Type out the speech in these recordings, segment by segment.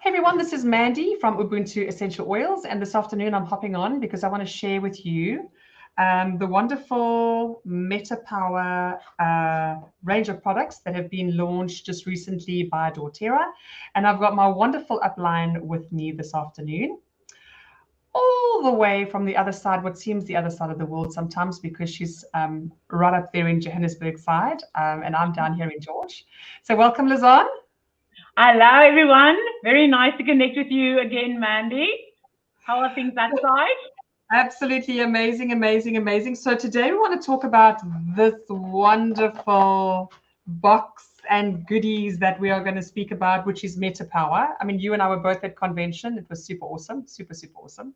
Hey everyone, this is Mandy from Ubuntu Essential Oils, and this afternoon I'm hopping on because I want to share with you the wonderful MetaPWR range of products that have been launched just recently by Doterra. And I've got my wonderful upline with me this afternoon, all the way from the other side, what seems the other side of the world sometimes, because she's right up there in Johannesburg side, and I'm down here in George. So welcome, Lezanne. Hello, everyone. Very nice to connect with you again, Mandy. How are things that side? Absolutely amazing, amazing, amazing. So today we want to talk about this wonderful box and goodies that we are going to speak about, which is MetaPWR. I mean, you and I were both at convention. It was super awesome, super, super awesome.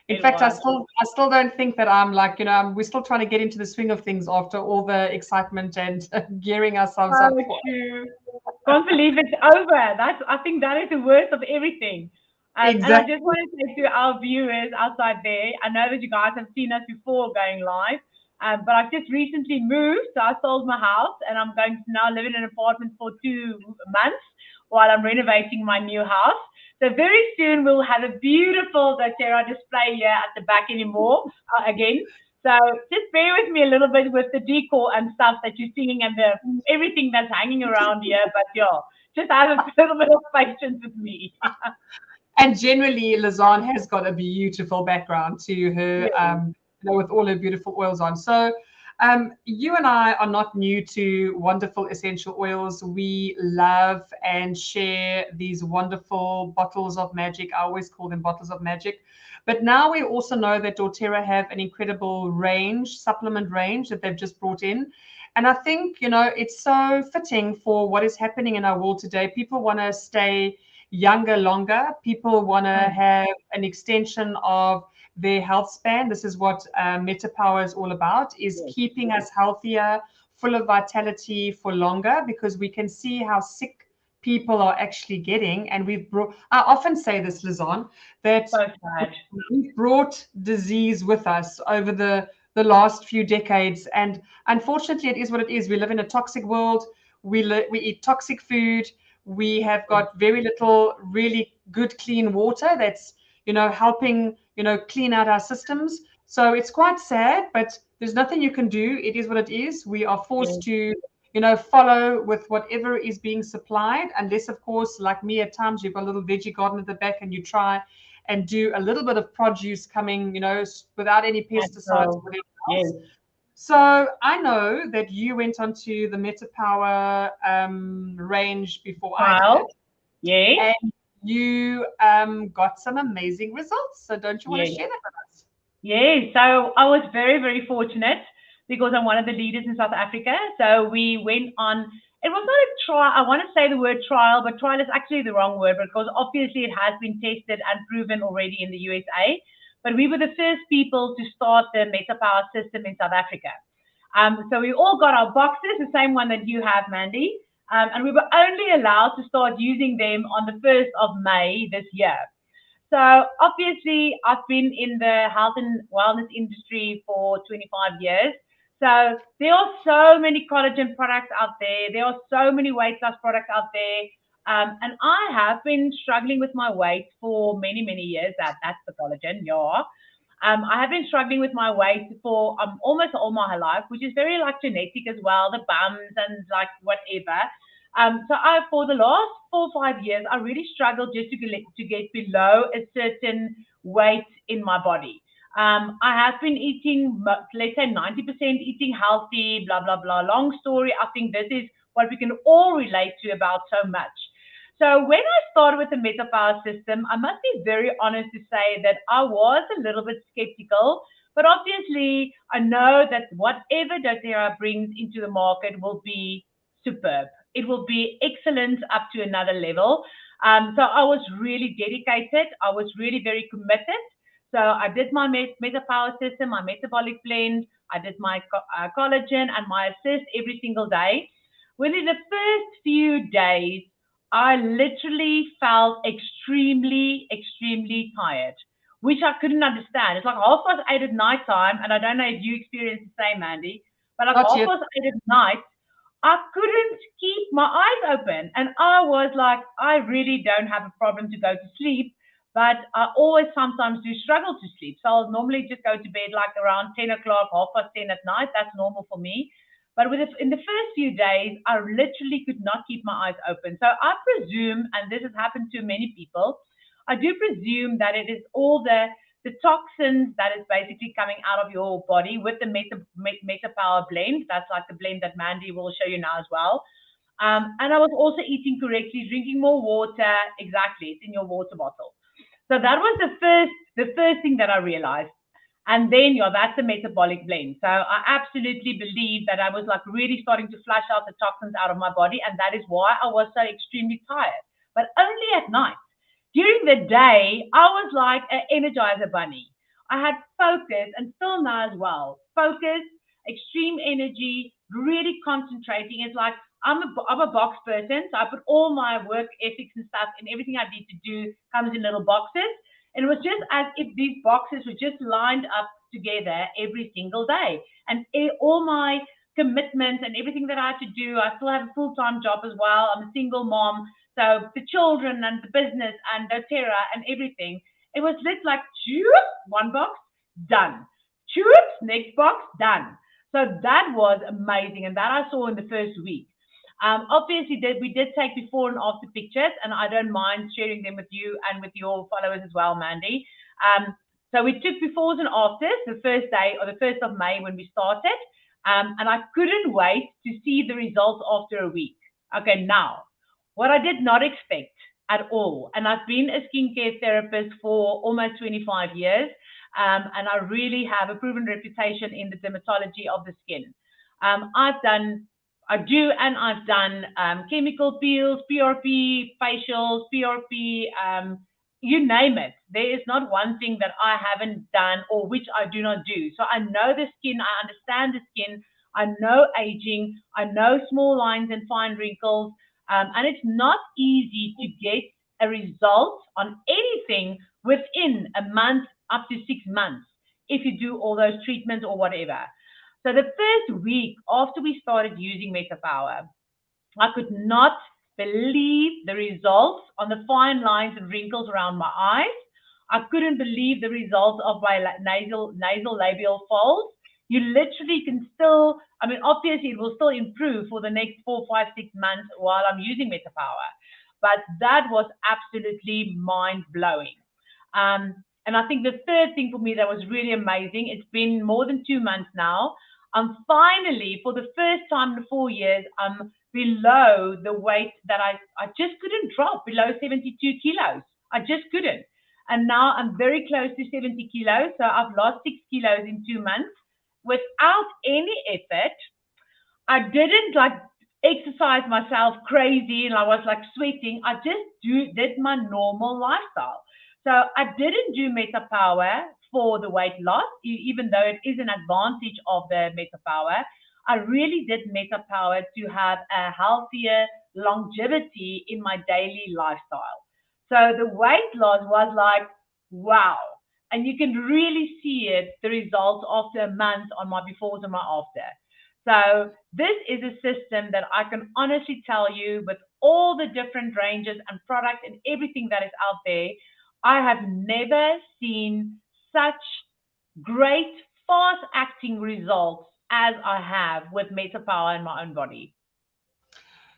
In fact, I still don't think that I'm like, we're still trying to get into the swing of things after all the excitement and gearing ourselves up. True. Can't believe it's over. I think that is the worst of everything. And I Exactly. just want to say to our viewers outside there, I know that you guys have seen us before going live, but I've just recently moved, so I sold my house and I'm going to now live in an apartment for 2 months while I'm renovating my new house. So very soon we'll have a beautiful Doterra display here at the back anymore again. So just bear with me a little bit with the decor and stuff that you're seeing and everything that's hanging around here. But yeah, just have a little bit of patience with me. And generally, Lezanne has got a beautiful background to her, with all her beautiful oils on. So you and I are not new to wonderful essential oils. We love and share these wonderful bottles of magic. I always call them bottles of magic. But now we also know that Doterra have an incredible range, supplement range that they've just brought in. And I think, it's so fitting for what is happening in our world today. People want to stay younger longer. People want to have an extension of their health span. This is what MetaPWR is all about, is keeping us healthier, full of vitality for longer, because we can see how sick people are actually getting. And I often say this, Lezanne, that we've brought disease with us over the last few decades. And unfortunately, it is what it is. We live in a toxic world. We eat toxic food. We have got very little really good clean water that's helping clean out our systems. So it's quite sad, but there's nothing you can do. It is what it is. We are forced to follow with whatever is being supplied, unless, of course, like me, at times you've got a little veggie garden at the back and you try and do a little bit of produce coming without any pesticides, whatever else. So I know that you went onto the MetaPWR range before I did. Yes. And you got some amazing results. So don't you want to share that with us? Yes. So I was very, very fortunate because I'm one of the leaders in South Africa. So we went on, it was not a trial. I want to say the word trial, but trial is actually the wrong word because obviously it has been tested and proven already in the USA. But we were the first people to start the MetaPWR system in South Africa. So we all got our boxes, the same one that you have, Mandy. And we were only allowed to start using them on the 1st of May this year. So obviously, I've been in the health and wellness industry for 25 years. So there are so many collagen products out there. There are so many weight loss products out there. And I have been struggling with my weight for many, many years. That's the collagen, yeah. I have been struggling with my weight for almost all my life, which is very like genetic as well, the bums and like whatever. So for the last 4 or 5 years, I really struggled just to get below a certain weight in my body. I have been eating, let's say 90% eating healthy, blah, blah, blah. Long story. I think this is what we can all relate to about so much. So when I started with the MetaPWR system, I must be very honest to say that I was a little bit skeptical, but obviously I know that whatever Doterra brings into the market will be superb. It will be excellent up to another level. So I was really dedicated. I was really very committed. So I did my MetaPWR system, my metabolic blend. I did my collagen and my assist every single day. Within the first few days, I literally felt extremely, extremely tired, which I couldn't understand. It's like 8:30 at night time, and I don't know if you experience the same, Mandy, but like 8:30 at night, I couldn't keep my eyes open. And I was like, I really don't have a problem to go to sleep, but I always sometimes do struggle to sleep. So I'll normally just go to bed like around 10 o'clock, 10:30 at night. That's normal for me. But in the first few days, I literally could not keep my eyes open. So I presume, and this has happened to many people, I do presume that it is all the toxins that is basically coming out of your body with the MetaPWR blend. That's like the blend that Mandy will show you now as well. And I was also eating correctly, drinking more water. Exactly, it's in your water bottle. So that was the first thing that I realized. And then, yeah, that's the metabolic blend. So I absolutely believe that I was like really starting to flush out the toxins out of my body. And that is why I was so extremely tired, but only at night. During the day, I was like an energizer bunny. I had focus, and still now as well. Focus, extreme energy, really concentrating. It's like I'm a box person, so I put all my work ethics and stuff and everything I need to do comes in little boxes. And it was just as if these boxes were just lined up together every single day. And all my commitments and everything that I had to do, I still have a full-time job as well. I'm a single mom. So the children and the business and Doterra and everything, it was lit like, choop, one box, done. Choop, next box, done. So that was amazing. And that I saw in the first week. Obviously, we did take before and after pictures, and I don't mind sharing them with you and with your followers as well, Mandy. So we took befores and afters the first day or the 1st of May when we started, and I couldn't wait to see the results after a week. Okay, now, what I did not expect at all, and I've been a skincare therapist for almost 25 years, and I really have a proven reputation in the dermatology of the skin. I've done chemical peels, PRP, facials, PRP, you name it. There is not one thing that I haven't done or which I do not do. So I know the skin, I understand the skin, I know aging, I know small lines and fine wrinkles, and it's not easy to get a result on anything within a month up to 6 months if you do all those treatments or whatever. So the first week after we started using MetaPWR, I could not believe the results on the fine lines and wrinkles around my eyes. I couldn't believe the results of my nasal labial folds. You literally can still, I mean, obviously it will still improve for the next 4, 5, 6 months while I'm using MetaPWR. But that was absolutely mind-blowing. And I think the third thing for me that was really amazing, it's been more than 2 months now. I'm finally, for the first time in 4 years, I'm below the weight that I just couldn't drop, below 72 kilos. I just couldn't. And now I'm very close to 70 kilos. So I've lost 6 kilos in 2 months without any effort. I didn't like exercise myself crazy and I was like sweating. I just did my normal lifestyle. So I didn't do MetaPWR for the weight loss, even though it is an advantage of the MetaPWR. I really did MetaPWR to have a healthier longevity in my daily lifestyle. So the weight loss was like, wow. And you can really see it, the results after a month on my befores and my after. So this is a system that I can honestly tell you with all the different ranges and products and everything that is out there, I have never seen such great fast-acting results as I have with MetaPWR in my own body.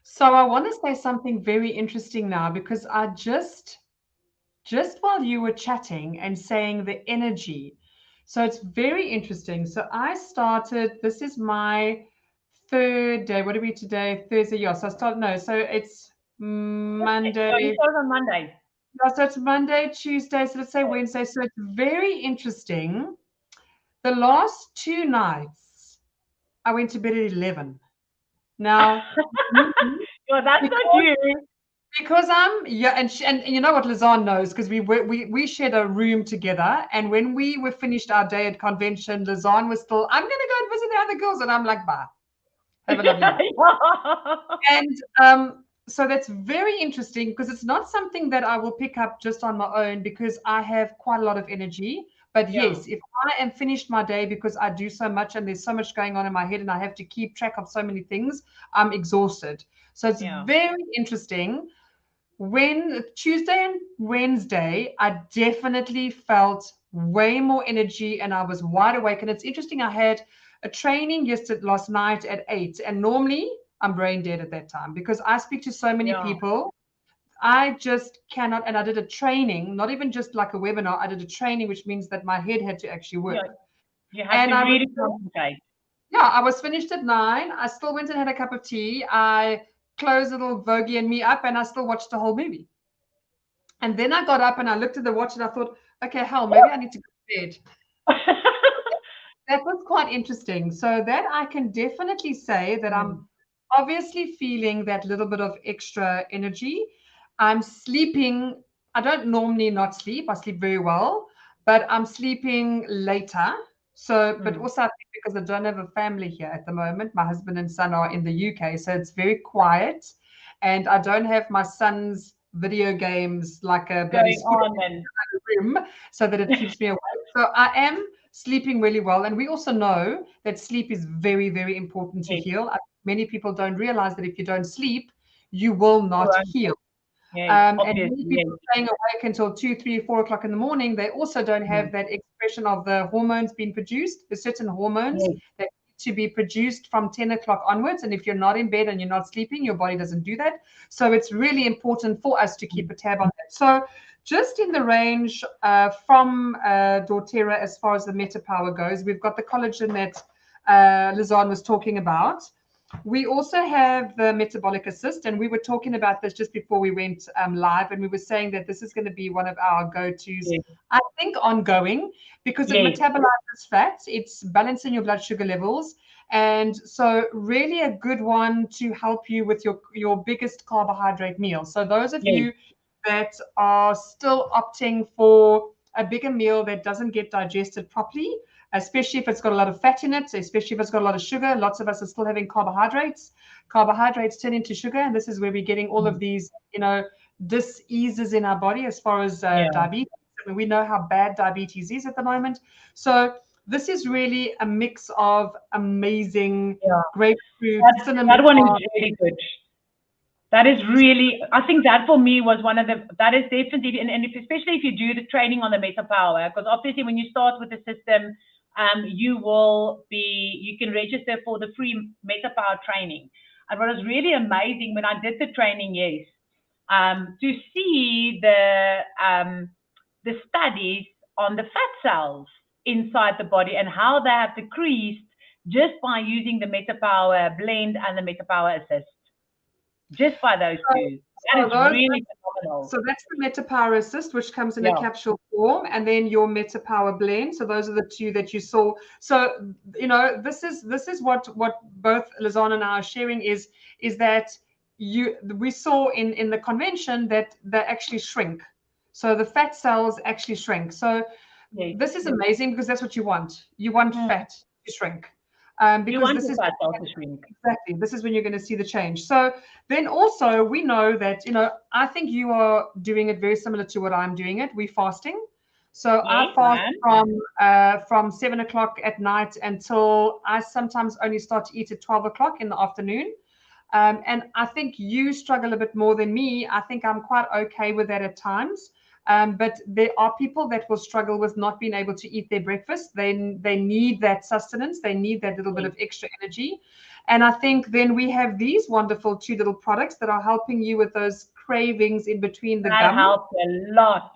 So I want to say something very interesting now because I just while you were chatting and saying the energy, so it's very interesting. So I started, this is my 3rd day. What are we today? Thursday, yeah. So I started, no, so it's Monday. So you started on Monday. Yeah, so it's Monday, Tuesday, so let's say Wednesday. So it's very interesting. The last 2 nights, I went to bed at 11. Now, well, that's not you. Because and you know what Lezanne knows, because we shared a room together, and when we were finished our day at convention, Lezanne was still, I'm gonna go and visit the other girls, and I'm like, bye, have a lovely night. And so that's very interesting because it's not something that I will pick up just on my own because I have quite a lot of energy, But yes, if I am finished my day because I do so much and there's so much going on in my head and I have to keep track of so many things, I'm exhausted. So it's very interesting. When Tuesday and Wednesday, I definitely felt way more energy and I was wide awake. And it's interesting, I had a training last night at 8, and normally I'm brain dead at that time because I speak to so many people. I just cannot. And I did a training, not even just like a webinar. I did a training, which means that my head had to actually work. You have to really concentrate. Yeah, I was finished at 9. I still went and had a cup of tea. I closed little Vogie and me up, and I still watched the whole movie. And then I got up and I looked at the watch and I thought, okay, hell, maybe I need to go to bed. That was quite interesting. So that I can definitely say that I'm obviously feeling that little bit of extra energy. I'm sleeping. I don't normally not sleep. I sleep very well, but I'm sleeping later. So, but also I think because I don't have a family here at the moment, my husband and son are in the UK, so it's very quiet, and I don't have my son's video games like a bloody room, so that it keeps me awake. So I am sleeping really well, and we also know that sleep is very, very important to heal. Many people don't realize that if you don't sleep, you will not heal. And many people staying awake until 2, 3, 4 o'clock in the morning, they also don't have that expression of the hormones being produced. There's certain hormones that need to be produced from 10 o'clock onwards. And if you're not in bed and you're not sleeping, your body doesn't do that. So it's really important for us to keep a tab on that. So just in the range from Doterra, as far as the MetaPWR goes, we've got the collagen that Lezanne was talking about. We also have the metabolic assist, and we were talking about this just before we went live, and we were saying that this is going to be one of our go-tos, I think, ongoing, because it metabolizes fat, it's balancing your blood sugar levels, and so really a good one to help you with your biggest carbohydrate meal. So those of you that are still opting for a bigger meal that doesn't get digested properly, especially if it's got a lot of fat in it, especially if it's got a lot of sugar. Lots of us are still having carbohydrates. Carbohydrates turn into sugar, and this is where we're getting all of these, diseases in our body as far as diabetes. I mean, we know how bad diabetes is at the moment. So this is really a mix of amazing grapefruit. That one is really good. That is really, I think that for me was one of that is definitely, and especially if you do the training on the MetaPWR, because obviously when you start with the system, you can register for the free MetaPWR training. And what was really amazing when I did the training, to see the studies on the fat cells inside the body and how they have decreased just by using the MetaPWR blend and the MetaPWR assist. Just by those two. That is really phenomenal. So that's the MetaPWR Assist, which comes in a capsule form, and then your MetaPWR Blend. So those are the two that you saw. So, this is what both Lezanne and I are sharing is that we saw in the convention that they actually shrink. So the fat cells actually shrink. So this is amazing because that's what you want. You want fat to shrink. Because this is exactly, this is when you're going to see the change. So then also we know that, I think you are doing it very similar to what I'm doing it. We're fasting. So I fast from 7 o'clock at night until I sometimes only start to eat at 12 o'clock in the afternoon. And I think you struggle a bit more than me. I think I'm quite okay with that at times. But there are people that will struggle with not being able to eat their breakfast. They need that sustenance. They need that little bit of extra energy. And I think then we have these wonderful 2 little products that are helping you with those cravings in between the gum. That helps a lot.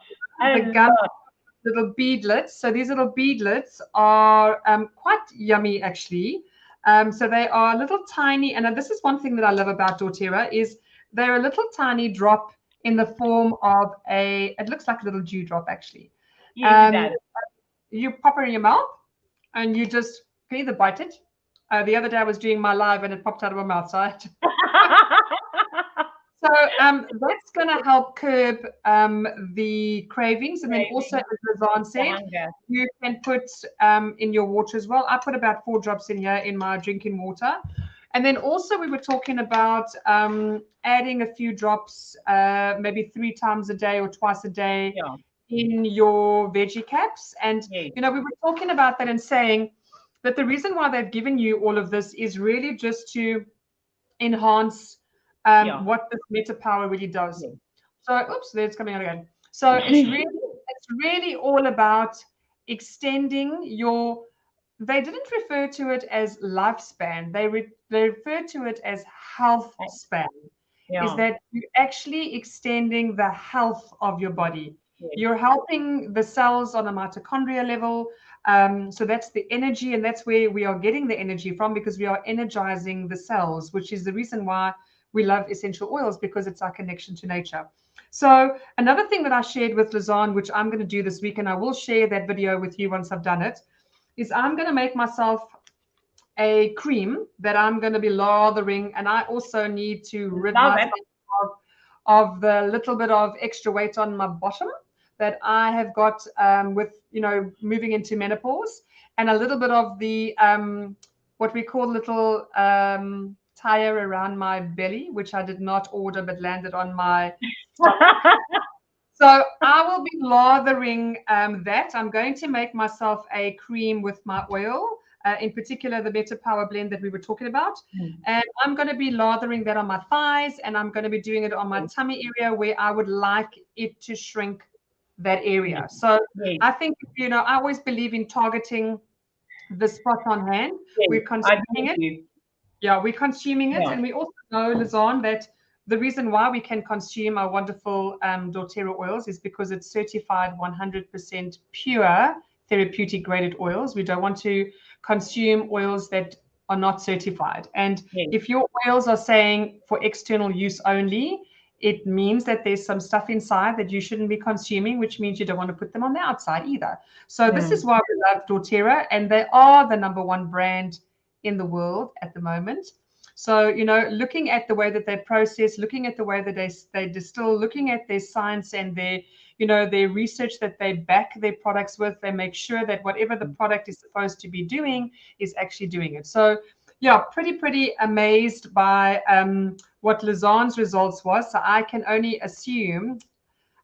Little beadlets. So these little beadlets are quite yummy, actually. So they are little tiny, and this is one thing that I love about Doterra is they're a little tiny drop in the form of it looks like a little dewdrop, actually. You pop it in your mouth and you just can either bite it. The other day I was doing my live and it popped out of my mouth. So that's going to help curb the cravings. And then also, as Lezanne said, you can put in your water as well. I put about 4 drops in here in my drinking water. And then also we were talking about adding a few drops, maybe 3 times a day or twice a day in your veggie caps. And, Yes. we were talking about that and saying that the reason why they've given you all of this is really just to enhance what this MetaPWR really does. Yes. So, oops, there it's coming out again. So it's really all about extending your. They didn't refer to it as lifespan. They refer to it as health span. Is that you're actually extending the health of your body. Yes. You're helping the cells on a mitochondria level. So that's the energy, and that's where we are getting the energy from, because we are energizing the cells, which is the reason why we love essential oils, because it's our connection to nature. So another thing that I shared with Lezanne, which I'm going to do this week, and I will share that video with you once I've done it, is I'm going to make myself a cream that I'm going to be lathering, and I also need to rid myself of the little bit of extra weight on my bottom that I have got with, moving into menopause, and a little bit of the what we call little tire around my belly, which I did not order but landed on my So I will be lathering that. I'm going to make myself a cream with my oil, in particular the MetaPWR blend that we were talking about. And I'm going to be lathering that on my thighs, and I'm going to be doing it on my tummy area where I would like it to shrink that area. So I think, I always believe in targeting the spot on hand. We're consuming it. Yeah, we're consuming it. And we also know, Lezanne, that the reason why we can consume our wonderful Doterra oils is because it's certified 100% pure therapeutic graded oils. We don't want to consume oils that are not certified. And if your oils are saying for external use only, it means that there's some stuff inside that you shouldn't be consuming, which means you don't want to put them on the outside either. So this is why we love Doterra, and they are the #1 brand in the world at the moment. So, looking at the way that they process, looking at the way that they distill, looking at their science and their, their research that they back their products with, they make sure that whatever the product is supposed to be doing is actually doing it. So, yeah, pretty amazed by what Lezanne's results was. So I can only assume,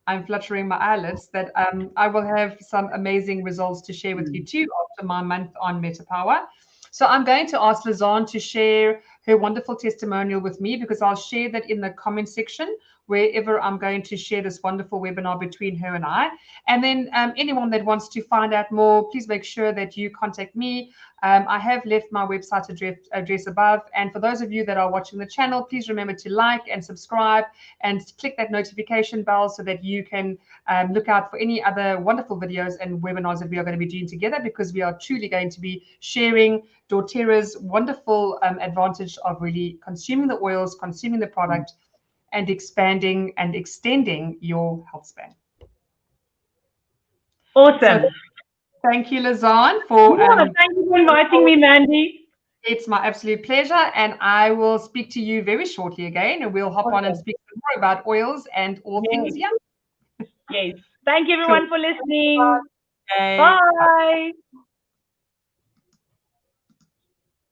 I'm fluttering my eyelids, that I will have some amazing results to share with you too after my month on MetaPWR. So I'm going to ask Lezanne to share her wonderful testimonial with me, because I'll share that in the comment section wherever I'm going to share this wonderful webinar between her and I. And then anyone that wants to find out more, please make sure that you contact me. I have left my website address above. And for those of you that are watching the channel, please remember to like and subscribe and click that notification bell so that you can look out for any other wonderful videos and webinars that we are going to be doing together, because we are truly going to be sharing Doterra's wonderful advantage of really consuming the oils, consuming the product, and expanding and extending your health span. Awesome. So, thank you, Lezanne, for thank you for inviting me, Mandy. It's my absolute pleasure, and I will speak to you very shortly again, and we'll hop on and speak more about oils and all things yum. Yes. Thank you, everyone, for listening. Bye. Bye.